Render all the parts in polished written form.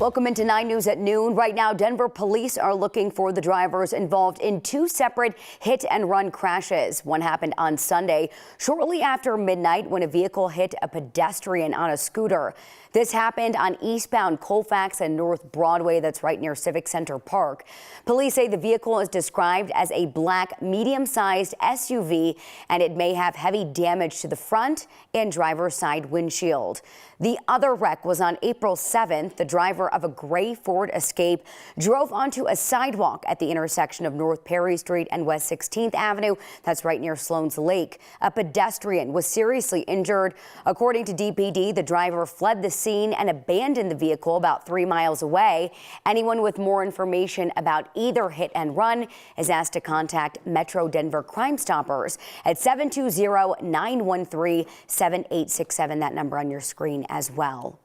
Welcome into 9 News at noon. Right now, Denver police are looking for the drivers involved in 2 separate hit-and-run crashes. One happened on Sunday, shortly after midnight, when a vehicle hit a pedestrian on a scooter. This happened on eastbound Colfax and North Broadway, that's right near Civic Center Park. Police say the vehicle is described as a black, medium-sized SUV, and it may have heavy damage to the front and driver's side windshield. The other wreck was on April 7th. The driver of a gray Ford Escape drove onto a sidewalk at the intersection of North Perry Street and West 16th Avenue. That's right near Sloan's Lake. A pedestrian was seriously injured. According to DPD, the driver fled the scene and abandoned the vehicle about 3 miles away. Anyone with more information about either hit and run is asked to contact Metro Denver Crime Stoppers at 720-913-7867. That number on your screen as well.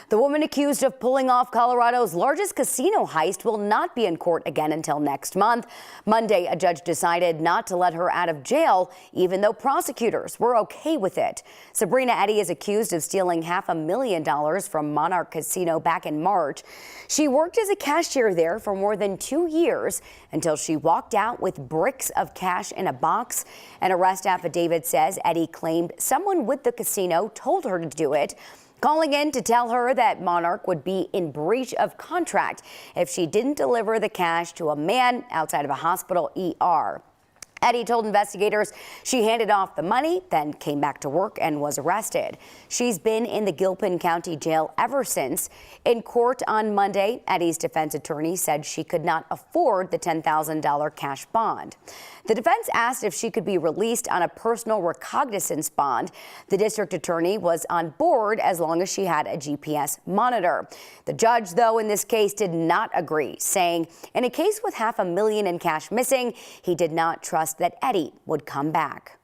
The woman accused of pulling off Colorado's largest casino heist will not be in court again until next month. Monday, a judge decided not to let her out of jail, even though prosecutors were okay with it. Sabrina Eddy is accused of stealing $500,000 from Monarch Casino back in March. She worked as a cashier there for more than 2 years until she walked out with bricks of cash in a box. An arrest affidavit says Eddy claimed someone with the casino told her to do it, calling in to tell her that Monarch would be in breach of contract if she didn't deliver the cash to a man outside of a hospital ER. Eddy told investigators she handed off the money, then came back to work and was arrested. She's been in the Gilpin County Jail ever since. In court on Monday, Eddy's defense attorney said she could not afford the $10,000 cash bond. The defense asked if she could be released on a personal recognizance bond. The district attorney was on board as long as she had a GPS monitor. The judge, though, in this case did not agree, saying in a case with $500,000 in cash missing, he did not trust that Eddy would come back.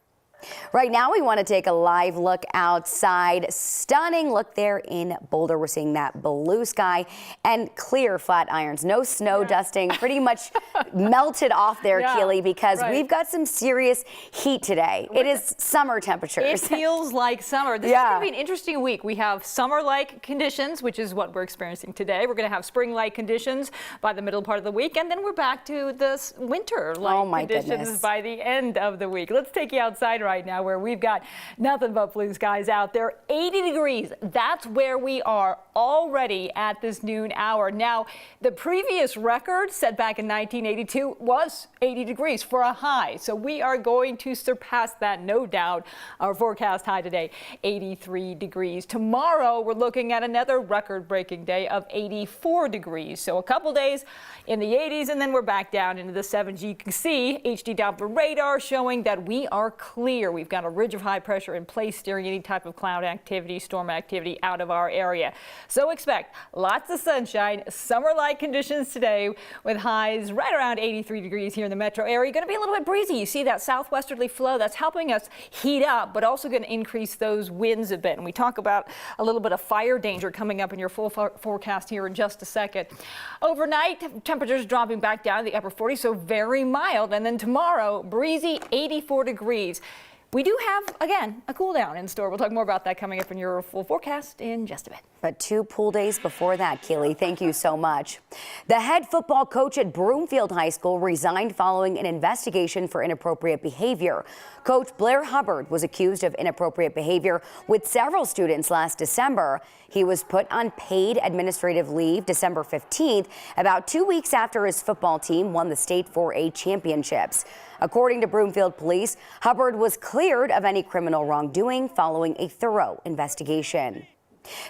Right now, we want to take a live look outside. Stunning look there in Boulder. We're seeing that blue sky and clear flat irons. No snow dusting. Pretty much melted off there, Keely, because we've got some serious heat today. It is summer temperatures. It feels like summer. This is going to be an interesting week. We have summer-like conditions, which is what we're experiencing today. We're going to have spring-like conditions by the middle part of the week, and then we're back to the winter-like conditions by the end of the week. Let's take you outside right now, where we've got nothing but blue skies out there. 80 degrees. That's where we are already at this noon hour. Now, the previous record set back in 1982 was 80 degrees for a high. So we are going to surpass that, no doubt. Our forecast high today, 83 degrees. Tomorrow, we're looking at another record-breaking day of 84 degrees. So a couple days in the 80s, and then we're back down into the 70s. You can see HD Doppler radar showing that we are clear. We've got a ridge of high pressure in place steering any type of cloud activity, storm activity out of our area. So expect lots of sunshine, summer-like conditions today with highs right around 83 degrees here in the metro area. Going to be a little bit breezy. You see that southwesterly flow that's helping us heat up, but also going to increase those winds a bit. And we talk about a little bit of fire danger coming up in your full forecast here in just a second. Overnight, temperatures dropping back down to the upper 40s, so very mild. And then tomorrow, breezy, 84 degrees. We do have, again, a cool down in store. We'll talk more about that coming up in your full forecast in just a bit. But 2 pool days before that, Keely. Thank you so much. The head football coach at Broomfield High School resigned following an investigation for inappropriate behavior. Coach Blair Hubbard was accused of inappropriate behavior with several students last December. He was put on paid administrative leave December 15th, about 2 weeks after his football team won the state 4A championships. According to Broomfield police, Hubbard was cleared of any criminal wrongdoing following a thorough investigation.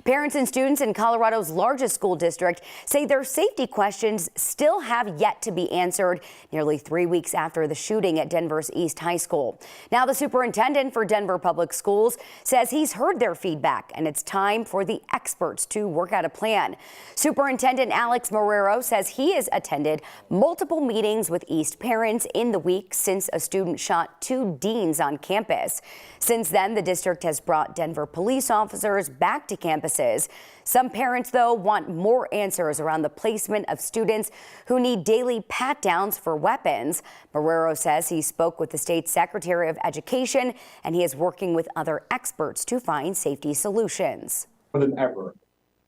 Parents and students in Colorado's largest school district say their safety questions still have yet to be answered nearly 3 weeks after the shooting at Denver's East High School. Now, the superintendent for Denver Public Schools says he's heard their feedback and it's time for the experts to work out a plan. Superintendent Alex Marrero says he has attended multiple meetings with East parents in the week since a student shot 2 deans on campus. Since then, the district has brought Denver police officers back to campuses. Some parents, though, want more answers around the placement of students who need daily pat-downs for weapons. Marrero says he spoke with the state Secretary of Education, and he is working with other experts to find safety solutions. More than ever,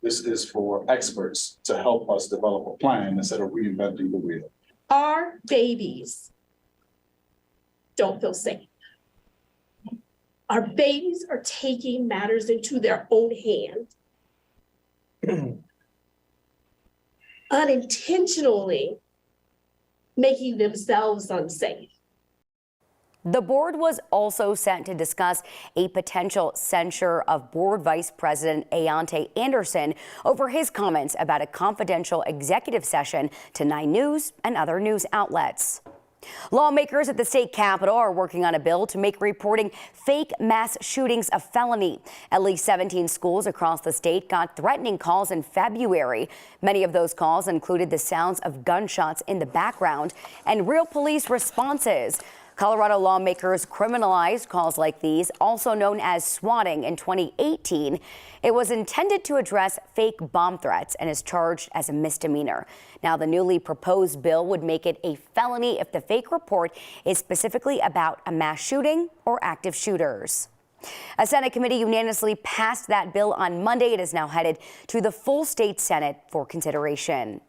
This is for experts to help us develop a plan instead of reinventing the wheel. Our babies don't feel safe. Our babies are taking matters into their own hand, unintentionally making themselves unsafe. The board was also sent to discuss a potential censure of board vice president Ayante Anderson over his comments about a confidential executive session to 9 News and other news outlets. Lawmakers at the state capitol are working on a bill to make reporting fake mass shootings a felony. At least 17 schools across the state got threatening calls in February. Many of those calls included the sounds of gunshots in the background and real police responses. Colorado lawmakers criminalized calls like these, also known as swatting, in 2018. It was intended to address fake bomb threats and is charged as a misdemeanor. Now, the newly proposed bill would make it a felony if the fake report is specifically about a mass shooting or active shooters. A Senate committee unanimously passed that bill on Monday. It is now headed to the full state Senate for consideration.